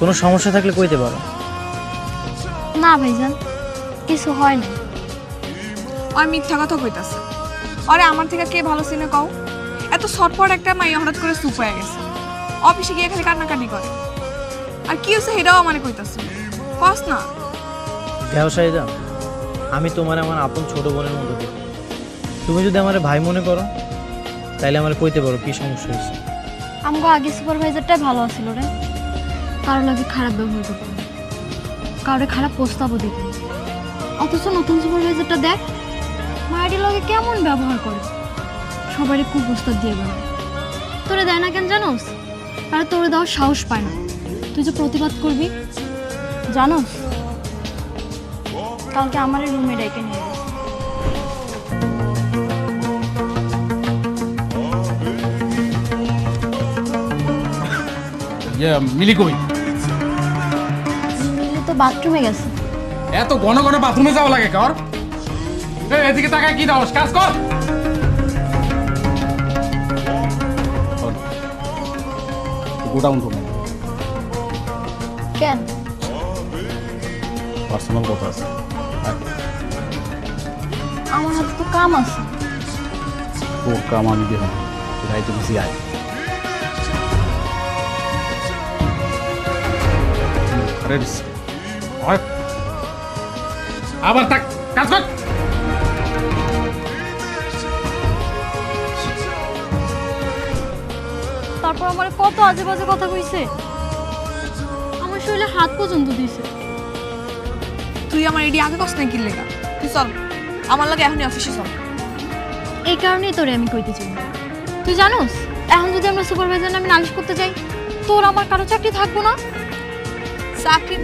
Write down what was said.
কোনো সমস্যা থাকলে কইতে পারো। না ভাইজান, কিছু হয় না। আর মিথ্যা কথা কইতাছে। আরে আমার থেকে কে ভালো চিনে কও? এত ছটপট একটা মাইয়া হঠাৎ করে চুপ হয়ে গেছে, অফিসে গিয়ে খালি কান্নাকাটি করে। আর কি হচ্ছে সেটাও আমারে কইতাছে, কস না। ব্যবসায়ীদা, আমি তোমার আমার আপন ছোট বোনের মতো দেখি। তুমি যদি আমার ভাই মনে করো তাইলে আমার কইতে পারো কি সমস্যা হয়েছে। আমগো আগে সুপারভাইজারটাই ভালো আছিল রে, কারো লাগে খারাপ ব্যবহার করতো না, কারোর খারাপ প্রস্তাবও দিত না। অথচ নতুন সুপারভাইজারটা দেখ মায়ের লগে কেমন ব্যবহার করে, সবারই কুপ্রস্তাব দিয়ে বেড়ায়। তোরে দেয় না কেন জানোস? আর তোরে দেওয়ার সাহস পায় না। তুই যে প্রতিবাদ করবি জানোস, কালকে আমার রুমে ডেকে নিয়ে গেছে। মিলি কই? মিলি তো বাথরুমে গেছে। এত ঘন ঘন বাথরুমে যাওয়া লাগে কর? এদিকে তাকায় কি দাও, কাজ কর। গোডাউন করুন, কেন? পার্সোনাল কথা আছে। আমার হাতে তো কাম আছে। তোর কাম আমি দেব, রাইতে বুঝি আয়। আবার তাক কাজ কর। তারপর আমার কত আজে বাজে কথা কইছে, আমার শরীরে হাত পর্যন্ত দিছে। তুই আমার এডি আগে কস না কি লেগা? তুই চল আমার লাগে এখনই অফিসে চল। এই কারণেই তোরে আমি কইতে চাই। তুই জানোস এখন যদি আমরা সুপারভাইজার নামে নালিশ করতে যাই, তোর আমার কারো চাকরি থাকবো না। চাকরি